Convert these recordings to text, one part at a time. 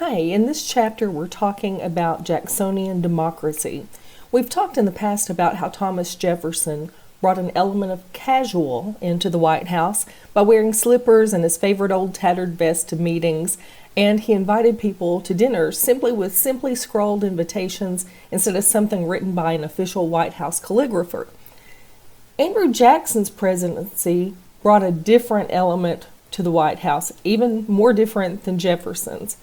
Hi, in this chapter we're talking about Jacksonian democracy. We've talked in the past about how Thomas Jefferson brought an element of casual into the White House by wearing slippers and his favorite old tattered vest to meetings, and he invited people to dinners simply with simply scrawled invitations instead of something written by an official White House calligrapher. Andrew Jackson's presidency brought a different element to the White House, even more different than Jefferson's.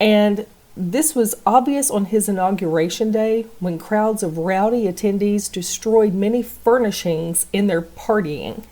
And this was obvious on his inauguration day when crowds of rowdy attendees destroyed many furnishings in their partying.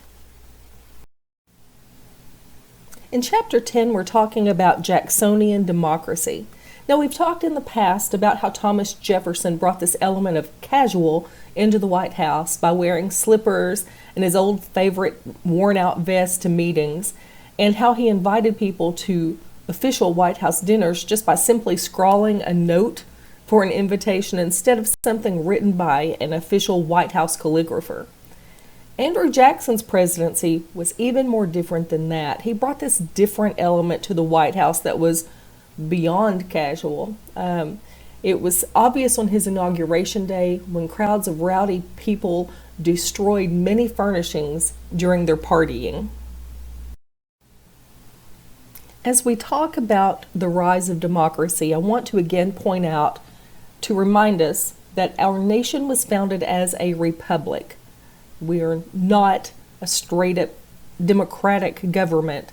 In Chapter 10, we're talking about Jacksonian democracy. Now, we've talked in the past about how Thomas Jefferson brought this element of casual into the White House by wearing slippers and his old favorite worn-out vest to meetings, and how he invited people to official White House dinners just by simply scrawling a note for an invitation instead of something written by an official White House calligrapher. Andrew Jackson's presidency was even more different than that. He brought this different element to the White House that was beyond casual. It was obvious on his inauguration day when crowds of rowdy people destroyed many furnishings during their partying. As we talk about the rise of democracy, I want to again point out, to remind us that our nation was founded as a republic. We are not a straight-up democratic government.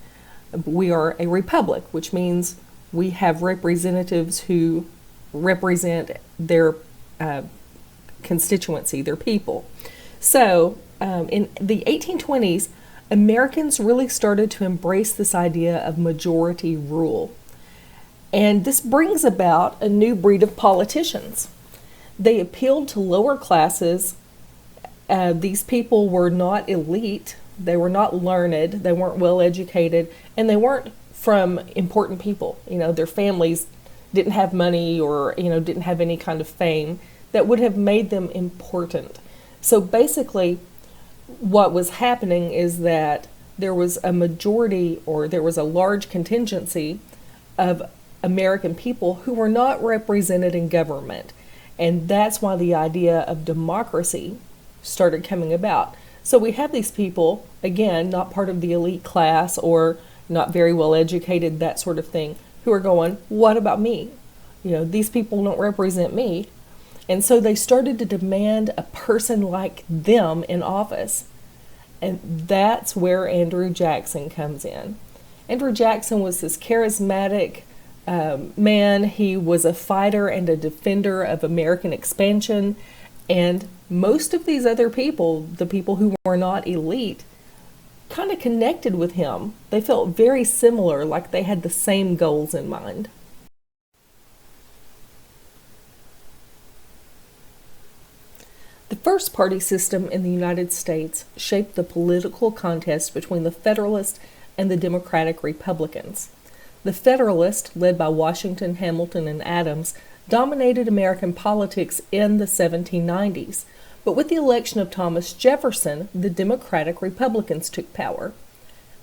We are a republic, which means we have representatives who represent their constituency, their people. So in the 1820s, Americans really started to embrace this idea of majority rule. And this brings about a new breed of politicians. They appealed to lower classes. These people were not elite, they were not learned, they weren't well educated, and they weren't from important people. Their families didn't have money or, didn't have any kind of fame that would have made them important. So basically, what was happening is that there was a majority, or there was a large contingency of American people who were not represented in government. And that's why the idea of democracy started coming about. So we have these people, again, not part of the elite class or not very well educated, that sort of thing, who are going, what about me? These people don't represent me. And so they started to demand a person like them in office. And that's where Andrew Jackson comes in. Andrew Jackson was this charismatic man. He was a fighter and a defender of American expansion. And most of these other people, the people who were not elite, kind of connected with him. They felt very similar, like they had the same goals in mind. The first party system in the United States shaped the political contest between the Federalists and the Democratic Republicans. The Federalists, led by Washington, Hamilton, and Adams, dominated American politics in the 1790s, but with the election of Thomas Jefferson, the Democratic Republicans took power.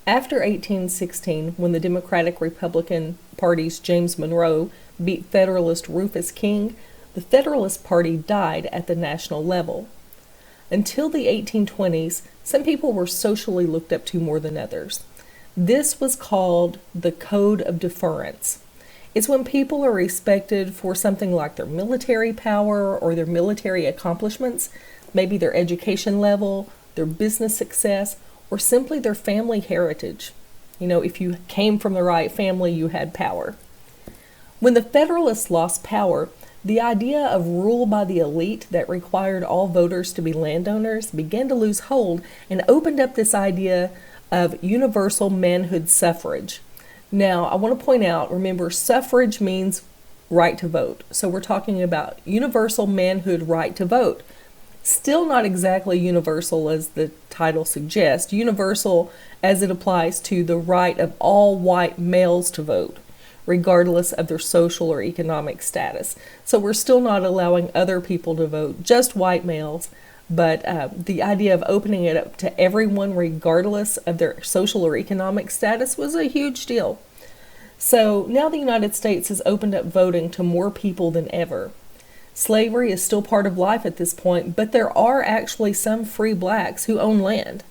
After 1816, when the Democratic Republican Party's James Monroe beat Federalist Rufus King, the Federalist Party died at the national level. Until the 1820s, some people were socially looked up to more than others. This was called the Code of Deference. It's when people are respected for something like their military power or their military accomplishments, maybe their education level, their business success, or simply their family heritage. If you came from the right family, you had power. When the Federalists lost power, the idea of rule by the elite that required all voters to be landowners began to lose hold and opened up this idea of universal manhood suffrage. Now, I want to point out, remember, suffrage means right to vote. So we're talking about universal manhood right to vote. Still not exactly universal as the title suggests, universal as it applies to the right of all white males to vote, regardless of their social or economic status. So we're still not allowing other people to vote, just white males, but the idea of opening it up to everyone regardless of their social or economic status was a huge deal. So now the United States has opened up voting to more people than ever. Slavery is still part of life at this point, but there are actually some free blacks who own land.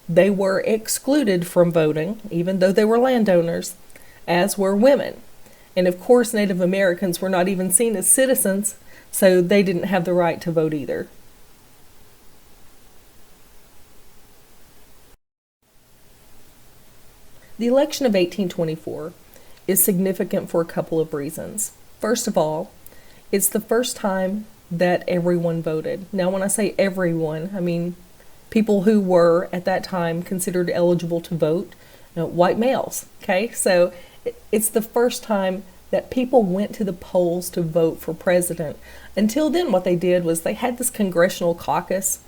They were excluded from voting, even though they were landowners, as were women. And of course, Native Americans were not even seen as citizens, so they didn't have the right to vote either. The election of 1824 is significant for a couple of reasons. First of all, it's the first time that everyone voted. Now, when I say everyone, I mean people who were at that time considered eligible to vote, white males. Okay, so it's the first time that people went to the polls to vote for president. Until then, what they did was they had this congressional caucus,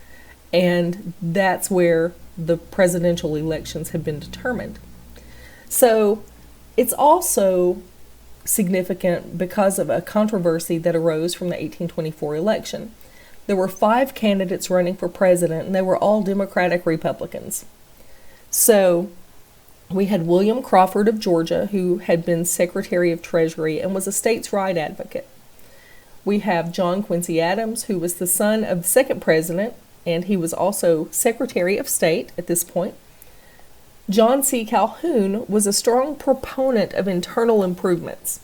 and that's where the presidential elections had been determined. So it's also significant because of a controversy that arose from the 1824 election. There were 5 candidates running for president, and they were all Democratic Republicans. So we had William Crawford of Georgia, who had been Secretary of Treasury and was a states' right advocate. We have John Quincy Adams, who was the son of the second president, and he was also Secretary of State at this point. John C. Calhoun was a strong proponent of internal improvements.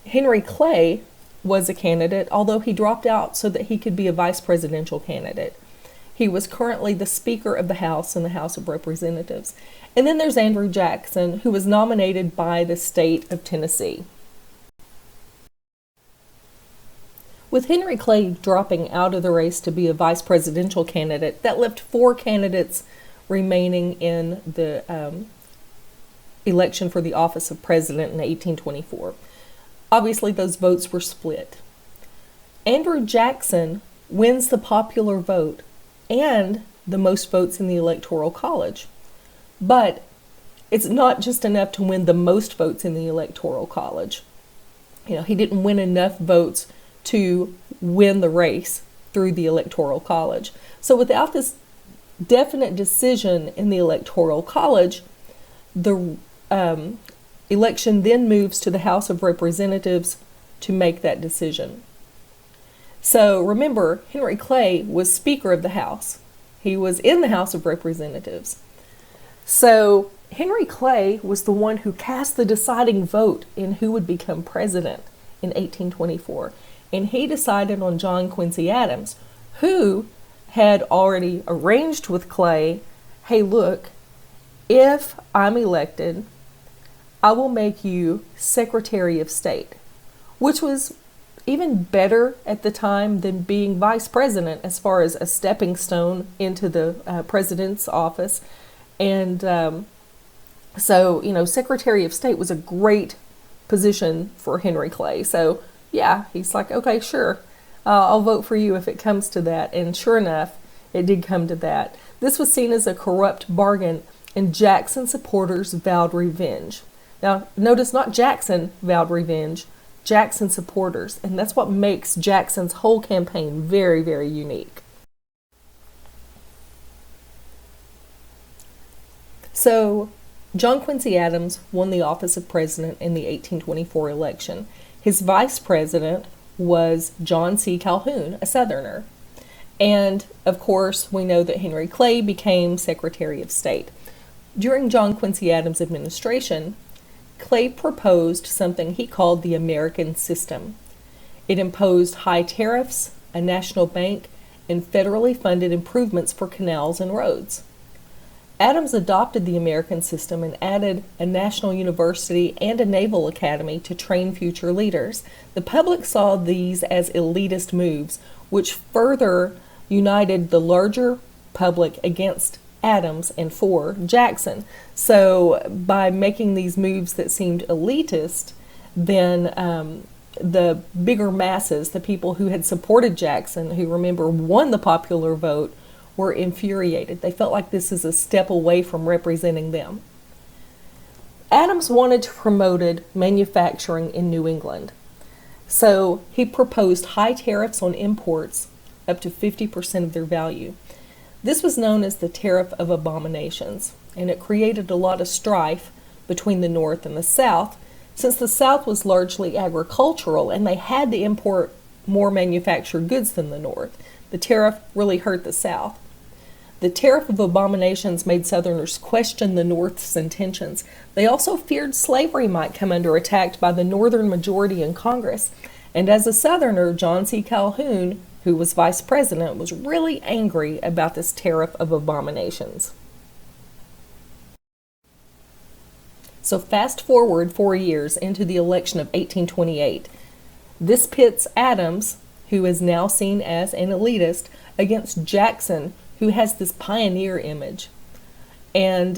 Henry Clay was a candidate, although he dropped out so that he could be a vice presidential candidate. He was currently the Speaker of the House in the House of Representatives. And then there's Andrew Jackson, who was nominated by the state of Tennessee. With Henry Clay dropping out of the race to be a vice presidential candidate, that left 4 candidates remaining in the election for the office of president in 1824. Obviously, those votes were split. Andrew Jackson wins the popular vote and the most votes in the Electoral College. But it's not just enough to win the most votes in the Electoral College. He didn't win enough votes to win the race through the Electoral College. So without this definite decision in the Electoral College, the election then moves to the House of Representatives to make that decision. So remember, Henry Clay was Speaker of the House. He was in the House of Representatives. So Henry Clay was the one who cast the deciding vote in who would become president in 1824. And he decided on John Quincy Adams, who had already arranged with Clay, hey, look, if I'm elected, I will make you Secretary of State, which was even better at the time than being vice president as far as a stepping stone into the president's office. And so, Secretary of State was a great position for Henry Clay. So, yeah, he's like, okay, sure, I'll vote for you if it comes to that. And sure enough, it did come to that. This was seen as a corrupt bargain, and Jackson supporters vowed revenge. Now, notice not Jackson vowed revenge, Jackson supporters, and that's what makes Jackson's whole campaign very, very unique. So, John Quincy Adams won the office of president in the 1824 election. His vice president was John C. Calhoun, a Southerner. And, of course, we know that Henry Clay became Secretary of State. During John Quincy Adams' administration, Clay proposed something he called the American System. It imposed high tariffs, a national bank, and federally funded improvements for canals and roads. Adams adopted the American System and added a national university and a naval academy to train future leaders. The public saw these as elitist moves, which further united the larger public against Adams and for Jackson. So by making these moves that seemed elitist, then the bigger masses, the people who had supported Jackson, who remember won the popular vote, were infuriated. They felt like this is a step away from representing them. Adams wanted to promote manufacturing in New England. So he proposed high tariffs on imports up to 50% of their value. This was known as the Tariff of Abominations, and it created a lot of strife between the North and the South, since the South was largely agricultural and they had to import more manufactured goods than the North. The tariff really hurt the South. The Tariff of Abominations made Southerners question the North's intentions. They also feared slavery might come under attack by the Northern majority in Congress. And as a Southerner, John C. Calhoun, who was vice president, was really angry about this Tariff of Abominations. So fast forward 4 years into the election of 1828. This pits Adams, who is now seen as an elitist, against Jackson, who has this pioneer image. And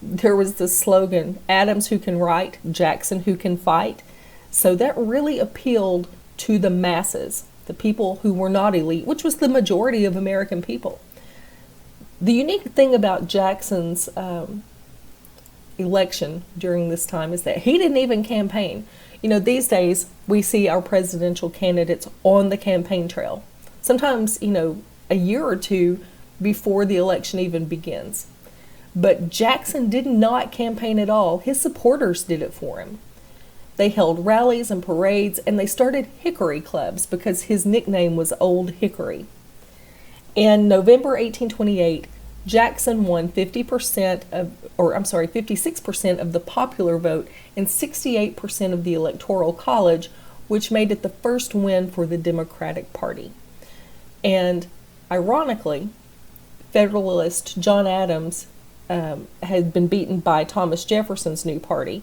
there was this slogan, Adams who can write, Jackson who can fight. So that really appealed to the masses, the people who were not elite, which was the majority of American people. The unique thing about Jackson's election during this time is that he didn't even campaign. You know, these days we see our presidential candidates on the campaign trail. Sometimes, a year or two before the election even begins. But Jackson did not campaign at all. His supporters did it for him. They held rallies and parades, and they started Hickory clubs because his nickname was Old Hickory. In November 1828, Jackson won 56% of the popular vote and 68% of the Electoral College, which made it the first win for the Democratic Party. And ironically, Federalist John Adams had been beaten by Thomas Jefferson's new party.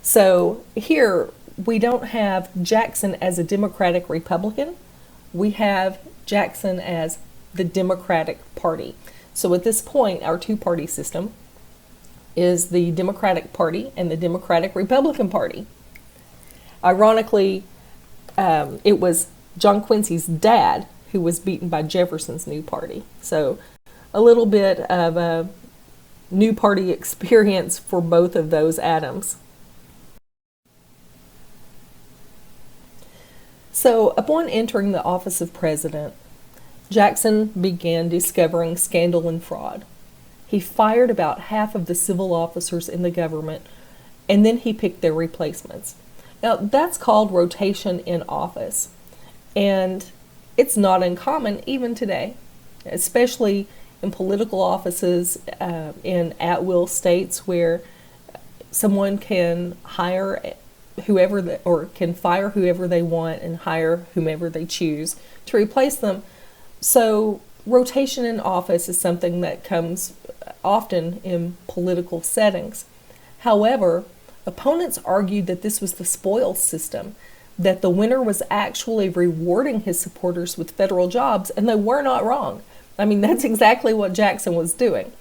So here we don't have Jackson as a Democratic Republican. We have Jackson as the Democratic Party. So at this point, our two-party system is the Democratic Party and the Democratic Republican Party. Ironically, it was John Quincy's dad who was beaten by Jefferson's new party. So a little bit of a new party experience for both of those Adams. So upon entering the office of president, Jackson began discovering scandal and fraud. He fired about half of the civil officers in the government, and then he picked their replacements. Now, that's called rotation in office, and it's not uncommon even today, especially in political offices in at-will states where someone can hire or can fire whoever they want and hire whomever they choose to replace them. So rotation in office is something that comes often in political settings. However, opponents argued that this was the spoils system, that the winner was actually rewarding his supporters with federal jobs, and they were not wrong. I mean, that's exactly what Jackson was doing.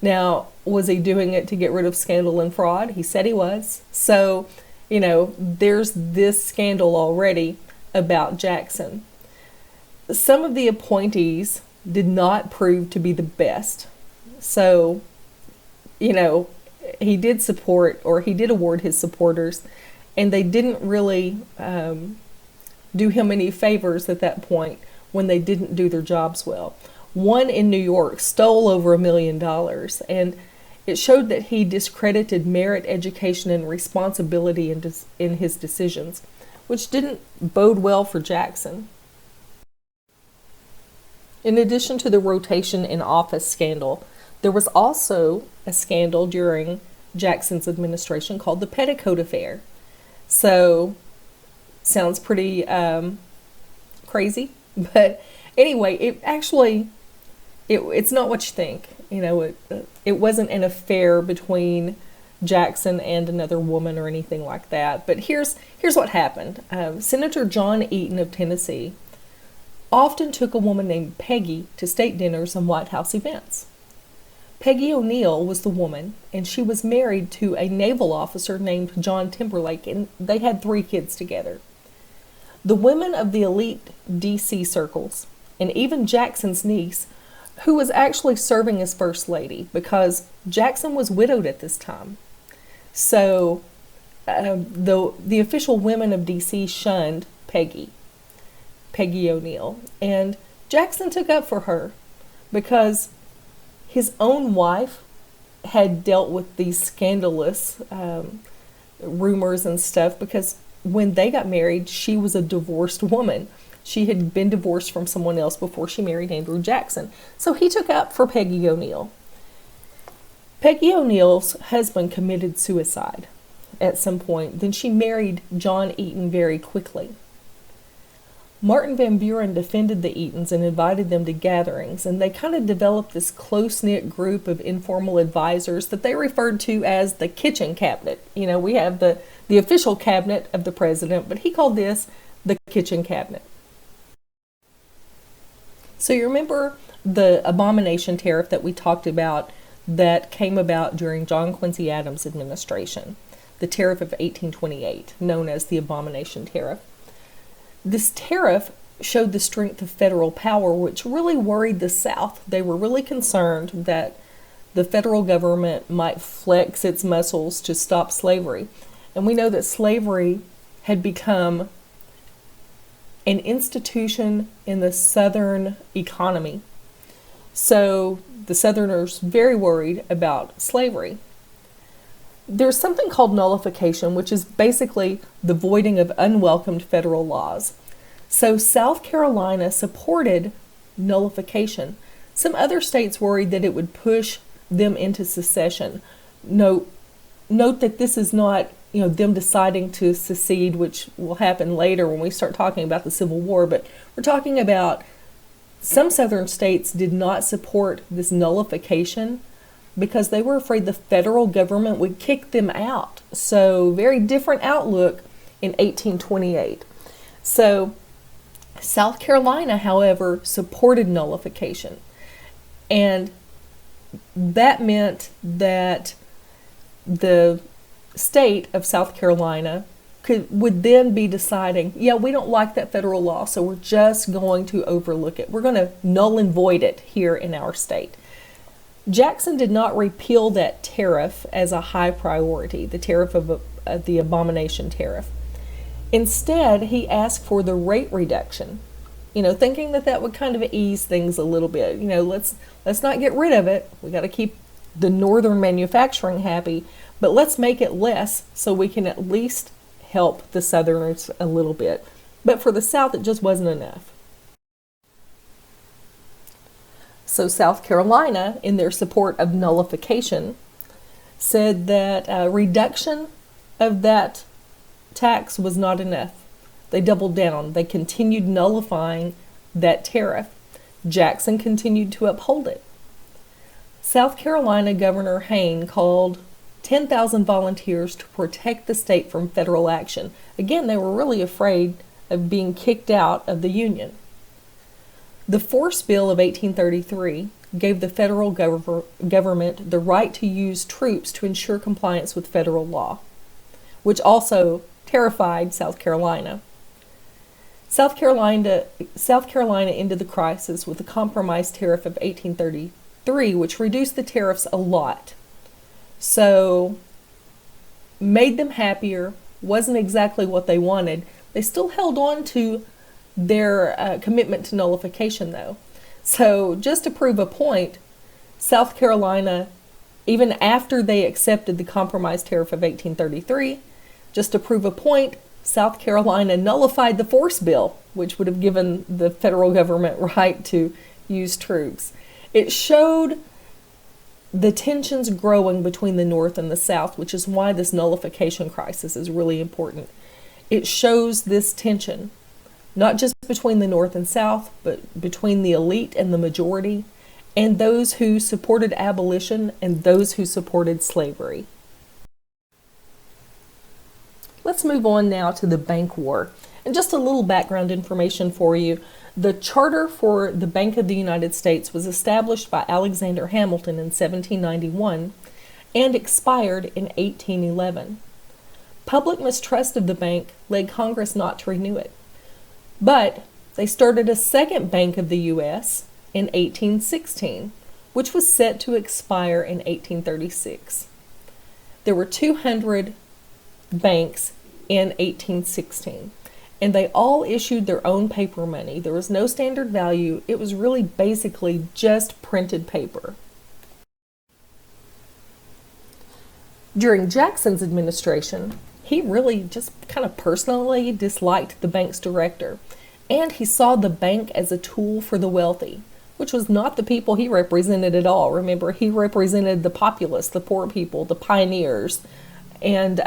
Now, was he doing it to get rid of scandal and fraud? He said he was. So, there's this scandal already about Jackson. Some of the appointees did not prove to be the best. So, he did award his supporters, and they didn't really do him any favors at that point when they didn't do their jobs well. One in New York stole over $1 million, and it showed that he discredited merit, education, and responsibility in his decisions, which didn't bode well for Jackson. In addition to the rotation in office scandal, there was also a scandal during Jackson's administration called the Petticoat Affair. So, sounds pretty crazy, but anyway, it's not what you think. It wasn't an affair between Jackson and another woman or anything like that. But here's what happened. Senator John Eaton of Tennessee often took a woman named Peggy to state dinners and White House events. Peggy O'Neill was the woman, and she was married to a naval officer named John Timberlake, and they had 3 kids together. The women of the elite D.C. circles, and even Jackson's niece, who was actually serving as First Lady, because Jackson was widowed at this time. So the official women of D.C. shunned Peggy O'Neill, and Jackson took up for her because his own wife had dealt with these scandalous rumors and stuff, because when they got married, she was a divorced woman. She had been divorced from someone else before she married Andrew Jackson. So he took up for Peggy O'Neill. Peggy O'Neill's husband committed suicide at some point. Then she married John Eaton very quickly. Martin Van Buren defended the Eatons and invited them to gatherings, and they kind of developed this close-knit group of informal advisors that they referred to as the kitchen cabinet. You know, we have the official cabinet of the president, but he called this the kitchen cabinet. So you remember the abomination tariff that we talked about that came about during John Quincy Adams' administration, the tariff of 1828, known as the abomination tariff. This tariff showed the strength of federal power, which really worried the South. They were really concerned that the federal government might flex its muscles to stop slavery. And we know that slavery had become an institution in the Southern economy. So the Southerners very worried about slavery. There's something called nullification, which is basically the voiding of unwelcomed federal laws. So South Carolina supported nullification. Some other states worried that it would push them into secession. Note that this is not, them deciding to secede, which will happen later when we start talking about the Civil War, but we're talking about some Southern states did not support this nullification because they were afraid the federal government would kick them out. So very different outlook in 1828. So South Carolina, however, supported nullification. And that meant that the state of South Carolina would then be deciding, we don't like that federal law, so we're just going to overlook it. We're going to null and void it here in our state. Jackson did not repeal that tariff as a high priority, the tariff of the abomination tariff. Instead, he asked for the rate reduction, thinking that would kind of ease things a little bit. Let's not get rid of it. We got to keep the northern manufacturing happy, but let's make it less so we can at least help the Southerners a little bit. But for the South, it just wasn't enough. So South Carolina, in their support of nullification, said that a reduction of that tax was not enough. They doubled down. They continued nullifying that tariff. Jackson continued to uphold it. South Carolina Governor Hayne called 10,000 volunteers to protect the state from federal action. Again, they were really afraid of being kicked out of the Union. The Force Bill of 1833 gave the federal government the right to use troops to ensure compliance with federal law, which also terrified South Carolina. South Carolina ended the crisis with the compromise tariff of 1833, which reduced the tariffs a lot. So, made them happier, wasn't exactly what they wanted. They still held on to their commitment to nullification, though. So, just to prove a point, South Carolina, even after they accepted the compromise tariff of 1833, just to prove a point, South Carolina nullified the Force Bill, which would have given the federal government right to use troops. It showed the tensions growing between the North and the South, which is why this nullification crisis is really important. It shows this tension, not just between the North and South, but between the elite and the majority, and those who supported abolition and those who supported slavery. Let's move on now to the Bank War. And just a little background information for you. The charter for the Bank of the United States was established by Alexander Hamilton in 1791 and expired in 1811. Public mistrust of the bank led Congress not to renew it. But they started a second Bank of the U.S. in 1816, which was set to expire in 1836. There were 200 banks in 1816, and they all issued their own paper money. There was no standard value. It was really basically just printed paper. During Jackson's administration, he really just kind of personally disliked the bank's director, and he saw the bank as a tool for the wealthy, which was not the people he represented at all. Remember, he represented the populace, the poor people, the pioneers. And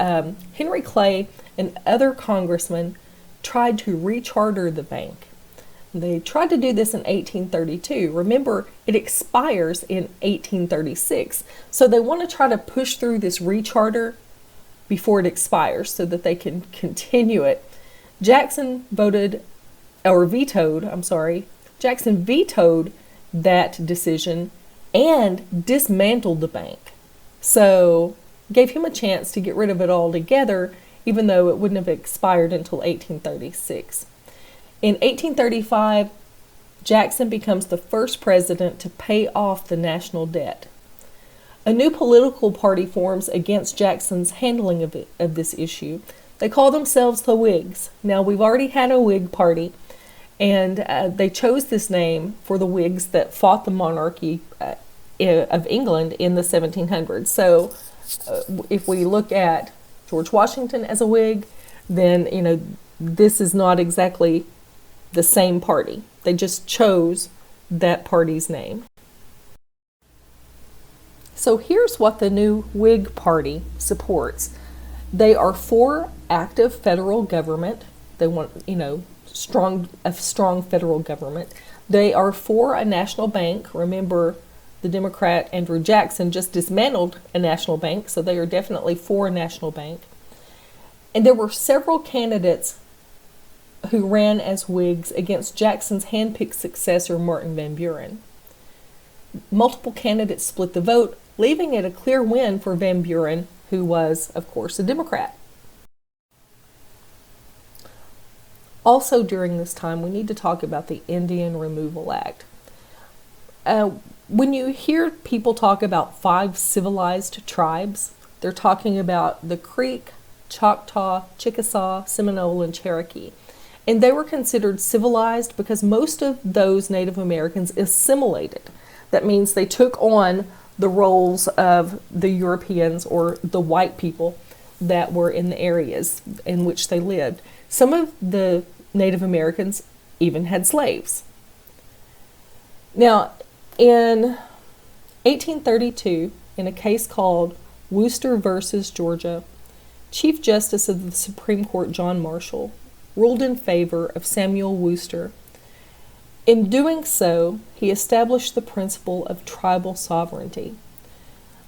Henry Clay and other congressmen tried to recharter the bank. They tried to do this in 1832. Remember, it expires in 1836. So they want to try to push through this recharter before it expires so that they can continue it. Jackson vetoed that decision and dismantled the bank. So gave him a chance to get rid of it altogether, even though it wouldn't have expired until 1836. In 1835, Jackson becomes the first president to pay off the national debt. A new political party forms against Jackson's handling of this issue. They call themselves the Whigs. Now, we've already had a Whig party, and they chose this name for the Whigs that fought the monarchy of England in the 1700s. So if we look at George Washington as a Whig, then, this is not exactly the same party. They just chose that party's name. So here's what the new Whig Party supports. They are for active federal government. They want, a strong federal government. They are for a national bank. Remember, the Democrat Andrew Jackson just dismantled a national bank, so they are definitely for a national bank. And there were several candidates who ran as Whigs against Jackson's handpicked successor, Martin Van Buren. Multiple candidates split the vote, leaving it a clear win for Van Buren, who was, of course, a Democrat. Also during this time, we need to talk about the Indian Removal Act. When you hear people talk about 5 civilized tribes, they're talking about the Creek, Choctaw, Chickasaw, Seminole, and Cherokee. And they were considered civilized because most of those Native Americans assimilated. That means they took on the roles of the Europeans or the white people that were in the areas in which they lived. Some of the Native Americans even had slaves. Now, in 1832, in a case called Worcester versus Georgia, Chief Justice of the Supreme Court John Marshall ruled in favor of Samuel Worcester. In doing so, he established the principle of tribal sovereignty.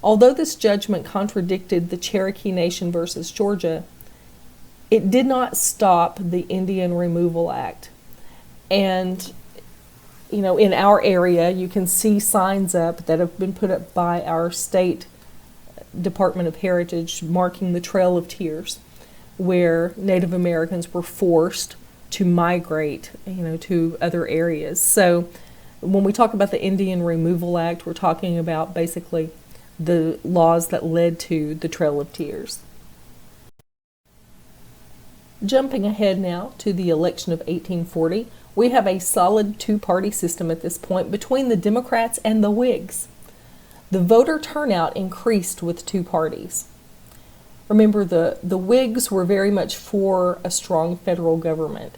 Although this judgment contradicted the Cherokee Nation versus Georgia, it did not stop the Indian Removal Act. And, in our area, you can see signs up that have been put up by our state Department of Heritage marking the Trail of Tears, where Native Americans were forced to migrate, to other areas. So when we talk about the Indian Removal Act, we're talking about basically the laws that led to the Trail of Tears. Jumping ahead now to the election of 1840, we have a solid 2-party system at this point between the Democrats and the Whigs. The voter turnout increased with 2 parties. Remember, the Whigs were very much for a strong federal government.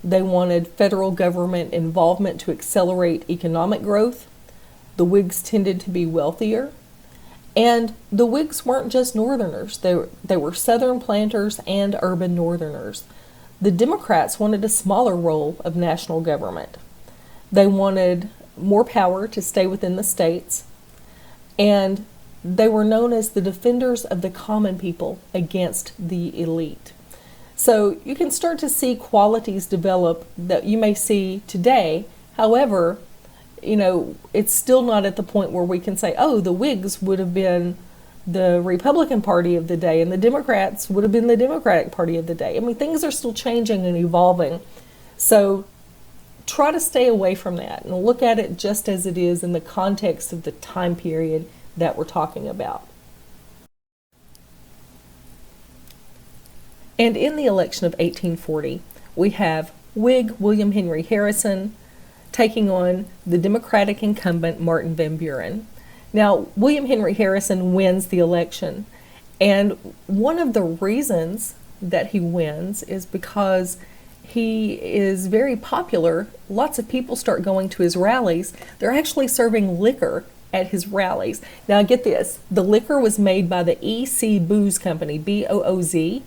They wanted federal government involvement to accelerate economic growth. The Whigs tended to be wealthier. And the Whigs weren't just Northerners. They were Southern planters and urban Northerners. The Democrats wanted a smaller role of national government. They wanted more power to stay within the states. And they were known as the defenders of the common people against the elite. So you can start to see qualities develop that you may see today. However, it's still not at the point where we can say, the Whigs would have been the Republican Party of the day and the Democrats would have been the Democratic Party of the day. Things are still changing and evolving. So try to stay away from that and look at it just as it is in the context of the time period that we're talking about. And in the election of 1840, we have Whig William Henry Harrison taking on the Democratic incumbent Martin Van Buren. Now, William Henry Harrison wins the election, And one of the reasons that he wins is because he is very popular. Lots of people start going to his rallies. They're actually serving liquor at his rallies. Now get this, the liquor was made by the EC Booze Company, B-O-O-Z,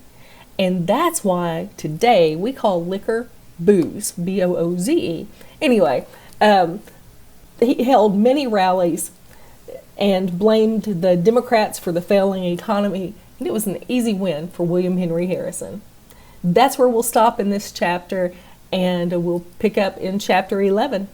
and that's why today we call liquor booze, B-O-O-Z-E. Anyway, he held many rallies and blamed the Democrats for the failing economy, and it was an easy win for William Henry Harrison. That's where we'll stop in this chapter, and we'll pick up in chapter 11.